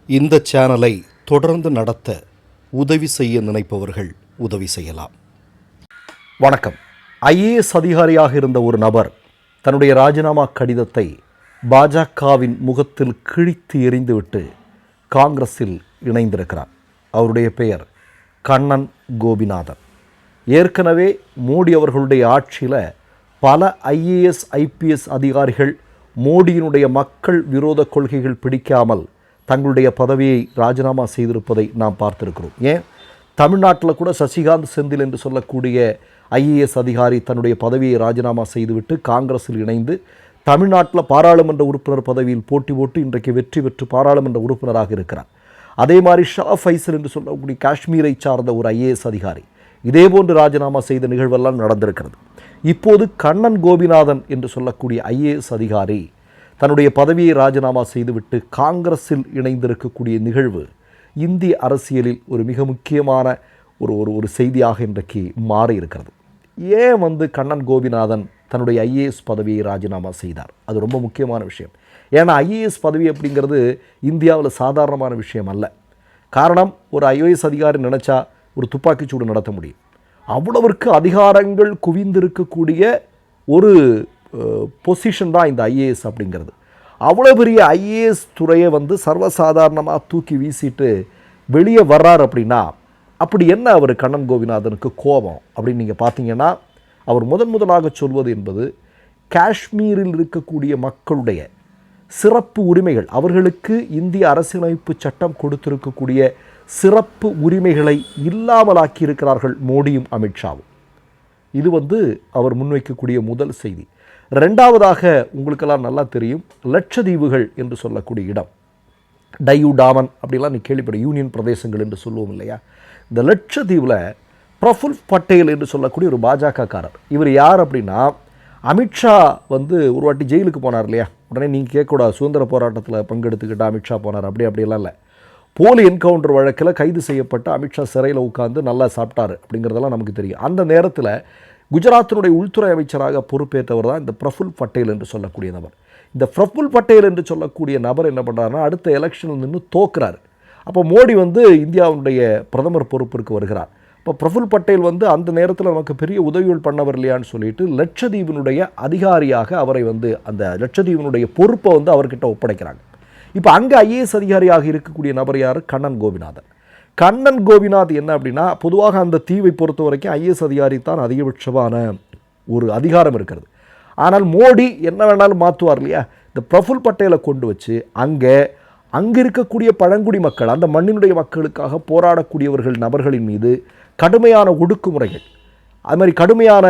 இந்த சேனலை தொடர்ந்து நடத்த உதவி செய்ய நினைப்பவர்கள் உதவி செய்யலாம். வணக்கம். ஐஏஎஸ் அதிகாரியாக இருந்த ஒரு நபர் தன்னுடைய ராஜினாமா கடிதத்தை பாஜகவின் முகத்தில் கிழித்து எறிந்துவிட்டு காங்கிரஸில் இணைந்திருக்கிறார். அவருடைய பெயர் கண்ணன் கோபிநாதன். ஏற்கனவே மோடி அவர்களுடைய ஆட்சியில் பல ஐஏஎஸ் ஐபிஎஸ் அதிகாரிகள் மோடியினுடைய மக்கள் விரோத கொள்கைகள் பிடிக்காமல் தங்களுடைய பதவியை ராஜினாமா செய்திருப்பதை நாம் பார்த்திருக்கிறோம். ஏன் தமிழ்நாட்டில் கூட சசிகாந்த் செந்தில் என்று சொல்லக்கூடிய ஐஏஎஸ் அதிகாரி தன்னுடைய பதவியை ராஜினாமா செய்துவிட்டு காங்கிரஸில் இணைந்து தமிழ்நாட்டில் பாராளுமன்ற உறுப்பினர் பதவியில் போட்டி போட்டு இன்றைக்கு வெற்றி பெற்று பாராளுமன்ற உறுப்பினராக இருக்கிறார். அதே மாதிரி ஷா ஃபைசல் என்று சொல்லக்கூடிய காஷ்மீரை சார்ந்த ஒரு ஐஏஎஸ் அதிகாரி இதேபோன்று ராஜினாமா செய்த நிகழ்வெல்லாம் நடந்திருக்கிறது. இப்போது கண்ணன் கோபிநாதன் என்று சொல்லக்கூடிய ஐஏஎஸ் அதிகாரி தன்னுடைய பதவியை ராஜினாமா செய்துவிட்டு காங்கிரஸில் இணைந்திருக்கக்கூடிய நிகழ்வு இந்திய அரசியலில் ஒரு மிக முக்கியமான ஒரு செய்தியாக இன்றைக்கு மாறி இருக்கிறது. ஏன் கண்ணன் கோபிநாதன் தன்னுடைய ஐஏஎஸ் பதவியை ராஜினாமா செய்தார்? அது ரொம்ப முக்கியமான விஷயம். ஏன்னா ஐஏஎஸ் பதவி அப்படிங்கிறது இந்தியாவில் சாதாரணமான விஷயம் அல்ல. காரணம், ஒரு ஐஏஎஸ் அதிகாரி நினச்சா ஒரு துப்பாக்கிச்சூடு நடத்த முடியும். அவ்வளவிற்கு அதிகாரங்கள் குவிந்திருக்கக்கூடிய ஒரு பொசிஷன் தான் இந்த ஐஏஎஸ் அப்படிங்கிறது. அவ்வளோ பெரிய ஐஏஎஸ் துறையை சர்வசாதாரணமாக தூக்கி வீசிட்டு வெளியே வர்றார் அப்படின்னா அப்படி என்ன அவர் கண்ணன் கோபிநாதனுக்கு கோபம் அப்படின்னு நீங்கள் பார்த்தீங்கன்னா, அவர் முதலாக சொல்வது என்பது காஷ்மீரில் இருக்கக்கூடிய மக்களுடைய சிறப்பு உரிமைகள், அவர்களுக்கு இந்திய அரசியலமைப்பு சட்டம் கொடுத்திருக்கக்கூடிய சிறப்பு உரிமைகளை இல்லாமலாக்கி இருக்கிறார்கள் மோடியும் அமித்ஷாவும். இது அவர் முன்வைக்கக்கூடிய முதல் செய்தி. ரெண்டாவதாக, உங்களுக்கெல்லாம் நல்லா தெரியும், லட்சத்தீவுகள் என்று சொல்லக்கூடிய இடம், டையூ டாமன் அப்படிலாம் நீ கேள்விப்பட, யூனியன் பிரதேசங்கள் என்று சொல்லுவோம் இல்லையா? இந்த லட்சத்தீவில் பிரஃபுல் பட்டேல் என்று சொல்லக்கூடிய ஒரு பாஜகக்காரர். இவர் யார் அப்படின்னா, அமித்ஷா ஒரு வாட்டி ஜெயிலுக்கு போனார் இல்லையா? உடனே நீங்கள் கேட்கக்கூடாது, சுதந்திர போராட்டத்தில் பங்கெடுத்துக்கிட்ட அமித்ஷா போனார், அப்படியெல்லாம் இல்லை. போலி என்கவுண்டர் வழக்கில் கைது செய்யப்பட்ட அமித்ஷா சிறையில் உட்கார்ந்து நல்லா சாப்பிட்டார் அப்படிங்கிறதெல்லாம் நமக்கு தெரியும். அந்த நேரத்தில் குஜராத்தினுடைய உள்துறை அமைச்சராக பொறுப்பேற்றவர் தான் இந்த பிரஃபுல் பட்டேல் என்று சொல்லக்கூடிய நபர். இந்த பிரஃபுல் பட்டேல் என்று சொல்லக்கூடிய நபர் என்ன பண்ணுறாருன்னா, அடுத்த எலெக்ஷனில் நின்று தோக்குறாரு. அப்போ மோடி இந்தியாவுடைய பிரதமர் பொறுப்பிற்கு வருகிறார். இப்போ பிரஃபுல் பட்டேல் அந்த நேரத்தில் நமக்கு பெரிய உதவிகள் பண்ணவர் இல்லையான்னு சொல்லிட்டு லட்சத்தீவினுடைய அதிகாரியாக அவரை அந்த லட்சத்தீவினுடைய பொறுப்பை அவர்கிட்ட ஒப்படைக்கிறாங்க. இப்போ அங்கே ஐஏஎஸ் அதிகாரியாக இருக்கக்கூடிய நபர் யார்? கண்ணன் கோபிநாதன். கண்ணன் கோபிநாத் என்ன அப்படின்னா, பொதுவாக அந்த தீவை பொறுத்த வரைக்கும் ஐஏஎஸ் அதிகாரி தான் அதிகபட்சமான ஒரு அதிகாரம் இருக்கிறது. ஆனால் மோடி என்ன வேணாலும் மாற்றுவார் இல்லையா? இந்த பிரஃபுல் பட்டேலை கொண்டு வச்சு அங்கே இருக்கக்கூடிய பழங்குடி மக்கள், அந்த மண்ணினுடைய மக்களுக்காக போராடக்கூடியவர்கள் நபர்களின் மீது கடுமையான ஒடுக்குமுறைகள், அது மாதிரி கடுமையான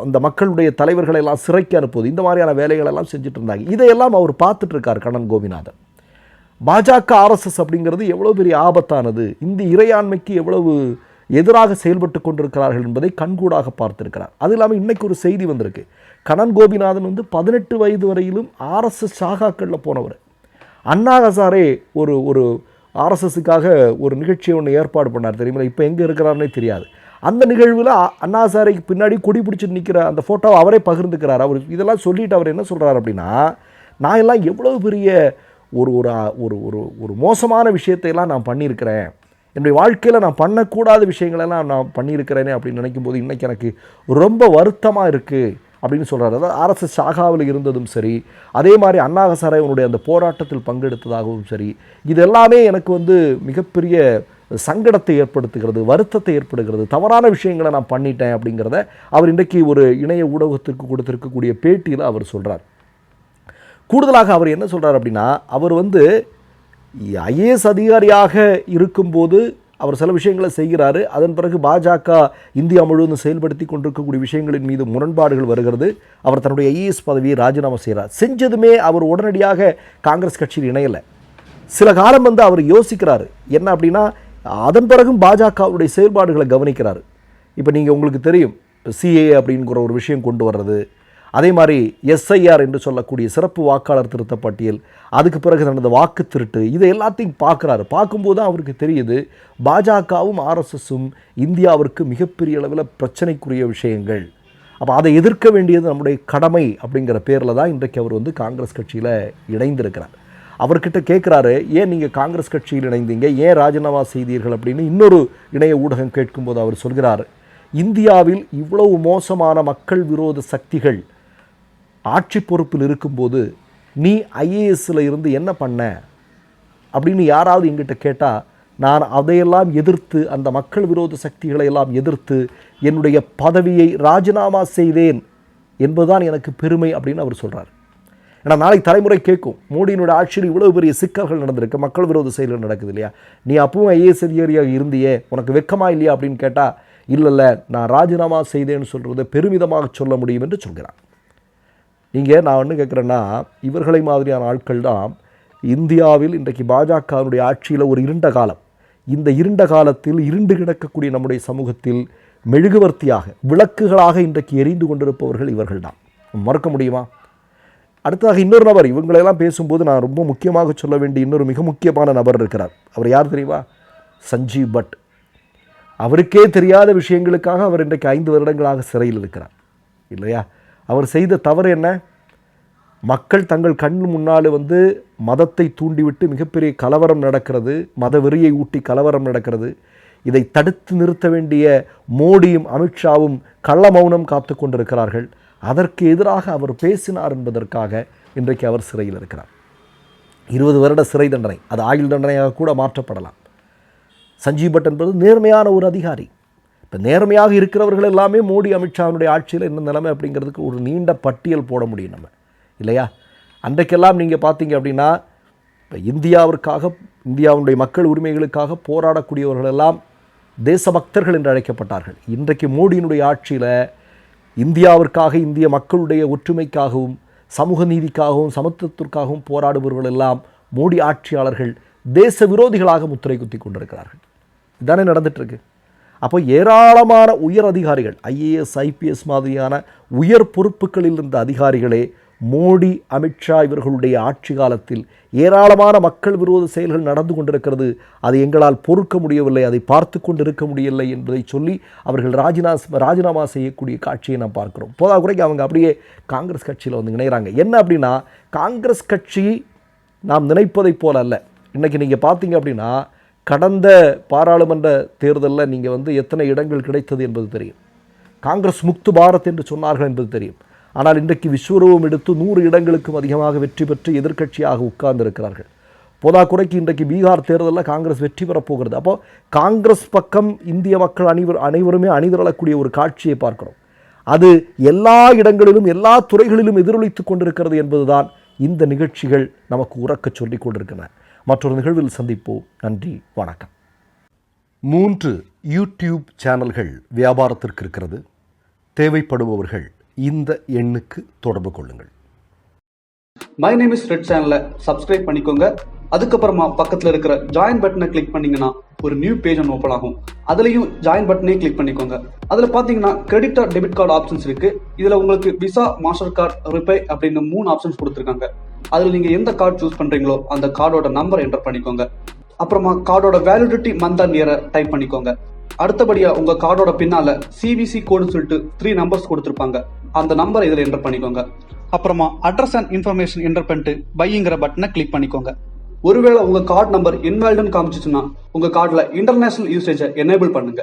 அந்த மக்களுடைய தலைவர்களை எல்லாம் சிறைக்கு அனுப்புவது, இந்த மாதிரியான வேலைகளெல்லாம் செஞ்சுட்டு இருந்தாங்க. இதையெல்லாம் அவர் பார்த்துட்டு இருக்கார் கண்ணன் கோபிநாதன். பாஜக ஆர்எஸ்எஸ் அப்படிங்கிறது எவ்வளோ பெரிய ஆபத்தானது, இந்த இறையாண்மைக்கு எவ்வளவு எதிராக செயல்பட்டு கொண்டிருக்கிறார்கள் என்பதை கண்கூடாக பார்த்திருக்கிறார். அது இல்லாமல் இன்றைக்கு ஒரு செய்தி வந்திருக்கு. கண்ணன் கோபிநாதன் 18 வயது வரையிலும் ஆர்எஸ்எஸ் சாகாக்களில் போனவர். அண்ணா ஹசாரே ஒரு ஆர்எஸ்எஸ்ஸுக்காக ஒரு நிகழ்ச்சியை ஒன்று ஏற்பாடு பண்ணார் தெரியுமா? இப்போ எங்கே இருக்கிறாருன்னே தெரியாது. அந்த நிகழ்வில் அண்ணா ஹசாரேக்கு பின்னாடி கொடி பிடிச்சிட்டு நிற்கிற அந்த ஃபோட்டோவை அவரே பகிர்ந்துக்கிறார். அவர் இதெல்லாம் சொல்லிவிட்டு அவர் என்ன சொல்கிறார் அப்படின்னா, நான் எல்லாம் எவ்வளோ பெரிய ஒரு ஒரு ஒரு மோசமான விஷயத்தையெல்லாம் நான் பண்ணியிருக்கிறேன், என்னுடைய வாழ்க்கையில் நான் பண்ணக்கூடாத விஷயங்களெல்லாம் நான் பண்ணியிருக்கிறேனே அப்படின்னு நினைக்கும்போது இன்றைக்கி எனக்கு ரொம்ப வருத்தமாக இருக்குது அப்படின்னு சொல்கிறார். அதாவது ஆர்எஸ்எஸ் சாகாவில் இருந்ததும் சரி, அதே மாதிரி அண்ணா ஹசாரேவனுடைய அந்த போராட்டத்தில் பங்கெடுத்ததாகவும் சரி, இது எல்லாமே எனக்கு மிகப்பெரிய சங்கடத்தை ஏற்படுத்துகிறது, வருத்தத்தை ஏற்படுகிறது, தவறான விஷயங்களை நான் பண்ணிட்டேன் அப்படிங்கிறத அவர் இன்றைக்கி ஒரு இணைய ஊடகத்திற்கு கொடுத்திருக்கக்கூடிய பேட்டியில் அவர் சொல்கிறார். கூடுதலாக அவர் என்ன சொல்கிறார் அப்படின்னா, அவர் ஐஏஎஸ் அதிகாரியாக இருக்கும்போது அவர் சில விஷயங்களை செய்கிறாரு. அதன் பிறகு பாஜக இந்தியா முழுவதும் செயல்படுத்தி கொண்டிருக்கக்கூடிய விஷயங்களின் மீது முரண்பாடுகள் வருகிறது. அவர் தன்னுடைய ஐஏஎஸ் பதவியை ராஜினாமா செய்கிறார். செஞ்சதுமே அவர் உடனடியாக காங்கிரஸ் கட்சியில் இணையலை. சில காலம் அவர் யோசிக்கிறாரு. என்ன அப்படின்னா, அதன் பிறகும் பாஜகவுடைய செயல்பாடுகளை கவனிக்கிறார். இப்போ உங்களுக்கு தெரியும், சிஏஏ அப்படிங்கிற ஒரு விஷயம் கொண்டு வர்றது, அதே மாதிரி எஸ்ஐஆர் என்று சொல்லக்கூடிய சிறப்பு வாக்காளர் திருத்த பட்டியல், அதுக்கு பிறகு நடந்த வாக்கு திருட்டு, இதை எல்லாத்தையும் பார்க்குறாரு. பார்க்கும்போது தான் அவருக்கு தெரியுது, பாஜகவும் ஆர்எஸ்எஸும் இந்தியாவிற்கு மிகப்பெரிய அளவில் பிரச்சனைக்குரிய விஷயங்கள். அப்போ அதை எதிர்க்க வேண்டியது நம்முடைய கடமை அப்படிங்கிற பேரில் தான் இன்றைக்கு அவர் காங்கிரஸ் கட்சியில் இணைந்திருக்கிறார். அவர்கிட்ட கேட்குறாரு, ஏன் நீங்கள் காங்கிரஸ் கட்சியில் இணைந்தீங்க, ஏன் ராஜினாமா செய்தீர்கள் அப்படின்னு இன்னொரு இணைய ஊடகம் கேட்கும்போது அவர் சொல்கிறார், இந்தியாவில் இவ்வளவு மோசமான மக்கள் விரோத சக்திகள் ஆட்சி பொறுப்பில் இருக்கும்போது நீ ஐஏஎஸ்ல இருந்து என்ன பண்ண அப்படின்னு யாராவது எங்கிட்ட கேட்டால், நான் அதையெல்லாம் எதிர்த்து, அந்த மக்கள் விரோத சக்திகளை எல்லாம் எதிர்த்து என்னுடைய பதவியை ராஜினாமா செய்தேன் என்பதுதான் எனக்கு பெருமை அப்படின்னு அவர் சொல்கிறார். ஏன்னா நாளைக்கு தலைமுறை கேட்கும், மோடியினுடைய ஆட்சியில் இவ்வளவு பெரிய சிக்கல்கள் நடந்திருக்கு, மக்கள் விரோத செயல்கள் நடக்குது இல்லையா, நீ அப்பவும் ஐஏஎஸ் அதிகாரியாக இருந்தியே, உனக்கு வெக்கமா இல்லையா அப்படின்னு கேட்டால், இல்லை நான் ராஜினாமா செய்தேன்னு சொல்கிறத பெருமிதமாக சொல்ல முடியும் என்று சொல்கிறார். நான் ஒன்று கேட்குறேன்னா, இவர்களை மாதிரியான ஆட்கள் தான் இந்தியாவில் இன்றைக்கு பாஜகவினுடைய ஆட்சியில் ஒரு இருண்ட காலம், இந்த இருண்ட காலத்தில் இருண்டு கிடக்கக்கூடிய நம்முடைய சமூகத்தில் மெழுகுவர்த்தியாக, விளக்குகளாக இன்றைக்கு எரிந்து கொண்டிருப்பவர்கள் இவர்கள் தான். மறக்க முடியுமா? அடுத்ததாக இன்னொரு நபர், இவங்களெல்லாம் பேசும்போது நான் ரொம்ப முக்கியமாக சொல்ல வேண்டிய இன்னொரு மிக முக்கியமான நபர் இருக்கிறார். அவர் யார் தெரியுமா? சஞ்சீவ் பட். அவருக்கே தெரியாத விஷயங்களுக்காக அவர் இன்றைக்கு 5 வருடங்களாக சிறையில் இருக்கிறார் இல்லையா? அவர் செய்த தவறு என்ன? மக்கள் தங்கள் கண் முன்னால் மதத்தை தூண்டிவிட்டு மிகப்பெரிய கலவரம் நடக்கிறது, மத வெறியை ஊட்டி கலவரம் நடக்கிறது. இதை தடுத்து நிறுத்த வேண்டிய மோடியும் அமித்ஷாவும் கள்ள மௌனம் காத்து கொண்டிருக்கிறார்கள். அதற்கு எதிராக அவர் பேசினார் என்பதற்காக இன்றைக்கு அவர் சிறையில் இருக்கிறார். 20 வருட சிறை தண்டனை, அது ஆயுள் தண்டனையாக கூட மாற்றப்படலாம். சஞ்சீவ் பட் என்பது நேர்மையான ஒரு அதிகாரி. இப்போ நேர்மையாக இருக்கிறவர்கள் எல்லாமே மோடி அமித்ஷாவினுடைய ஆட்சியில் என்ன நிலைமை அப்படிங்கிறதுக்கு ஒரு நீண்ட பட்டியல் போட முடியும் நம்ம இல்லையா? அன்றைக்கெல்லாம் நீங்கள் பார்த்தீங்க அப்படின்னா, இப்போ இந்தியாவிற்காக, இந்தியாவுடைய மக்கள் உரிமைகளுக்காக போராடக்கூடியவர்கள் எல்லாம் தேசபக்தர்கள் என்று அழைக்கப்பட்டார்கள். இன்றைக்கு மோடியினுடைய ஆட்சியில் இந்தியாவிற்காக, இந்திய மக்களுடைய ஒற்றுமைக்காகவும் சமூக நீதிக்காகவும் சமத்துவத்திற்காகவும் போராடுபவர்கள் எல்லாம் மோடி ஆட்சியாளர்கள் தேச விரோதிகளாக முத்திரை குத்தி கொண்டிருக்கிறார்கள். இதுதானே நடந்துட்டுருக்கு. அப்போ ஏராளமான உயர் அதிகாரிகள், ஐஏஎஸ் ஐபிஎஸ் மாதிரியான உயர் பொறுப்புகளில் இருந்த அதிகாரிகளே மோடி அமித்ஷா இவர்களுடைய ஆட்சி காலத்தில் ஏராளமான மக்கள் விரோத செயல்கள் நடந்து கொண்டிருக்கிறது, அதை எங்களால் பொறுக்க முடியவில்லை, அதை பார்த்து கொண்டு இருக்க முடியவில்லை என்பதை சொல்லி அவர்கள் ராஜினாமா செய்யக்கூடிய காட்சியை நாம் பார்க்கிறோம். போதாக்குறைக்கு அவங்க அப்படியே காங்கிரஸ் கட்சியில் இணைகிறாங்க. என்ன அப்படின்னா, காங்கிரஸ் கட்சி நாம் நினைப்பதைப் போல அல்ல. இன்றைக்கி நீங்கள் பார்த்தீங்க அப்படின்னா, கடந்த பாராளுமன்ற தேர்தலில் நீங்கள் எத்தனை இடங்கள் கிடைத்தது என்பது தெரியும். காங்கிரஸ் முக்து பாரத் என்று சொன்னார்கள் என்பது தெரியும். ஆனால் இன்றைக்கு விஸ்வரூபம் எடுத்து 100 இடங்களுக்கும் அதிகமாக வெற்றி பெற்று எதிர்க்கட்சியாக உட்கார்ந்திருக்கிறார்கள். போதாக்குறைக்கு இன்றைக்கு பீகார் தேர்தலில் காங்கிரஸ் வெற்றி பெறப்போகிறது. அப்போது காங்கிரஸ் பக்கம் இந்திய மக்கள் அனைவருமே அணிதிரளக்கூடிய ஒரு காட்சியை பார்க்கிறோம். அது எல்லா இடங்களிலும் எல்லா துறைகளிலும் எதிரொலித்து கொண்டிருக்கிறது என்பதுதான் இந்த நிகழ்ச்சிகள் நமக்கு உறக்க சொல்லிக் கொண்டிருக்கின்றன. மற்றொரு நிகழ்வில் சந்திப்போம். நன்றி, வணக்கம். 3 யூடியூப் சேனல்கள் வியாபாரத்திற்கு இருக்கிறது. தேவைப்படுபவர்கள் இந்த எண்ணுக்கு தொடர்பு கொள்ளுங்கள். மை நேம் இஸ் ரெட் சேனலை சப்ஸ்கிரைப் பண்ணிக்கோங்க. அதுக்கப்புறமா பக்கத்தில் இருக்கிற ஜாயின் பட்டனை கிளிக் பண்ணீங்கன்னா ஒரு நியூ பேஜ் ஒன்று ஓப்பன் ஆகும். அதுலயும் ஜாயின் பட்டனே கிளிக் பண்ணிக்கோங்க. அதுல பாத்தீங்கன்னா credit R debit card options இருக்கு. இதுல உங்களுக்கு விசா, மாஸ்டர் கார்டு, ரிப்பே அப்படின்னு 3 ஆப்ஷன்ஸ் கொடுத்துருக்காங்க. அதுல நீங்க எந்த கார்டு சூஸ் பண்றீங்களோ அந்த கார்டோட நம்பர் என்டர் பண்ணிக்கோங்க. அப்புறமா கார்டோட வேலிடிட்டி மந்த் அண்ட் இயரை டைப் பண்ணிக்கோங்க. அடுத்தபடியா உங்க கார்டோட பின்னால சிவிசி கோடுன்னு சொல்லிட்டு 3 நம்பர்ஸ் கொடுத்துருப்பாங்க. அந்த நம்பர் இதுல என்டர் பண்ணிக்கோங்க. அப்புறமா அட்ரஸ் அண்ட் இன்ஃபர்மேஷன் என்டர் பண்ணிட்டு பைங்கிற பட்டனை கிளிக் பண்ணிக்கோங்க. ஒருவேளை உங்க கார்டு நம்பர் இன்வாலிட்னு காமிச்சிச்சுன்னா உங்க கார்டுல இன்டர்நேஷனல் யூசேஜை எனேபிள் பண்ணுங்க.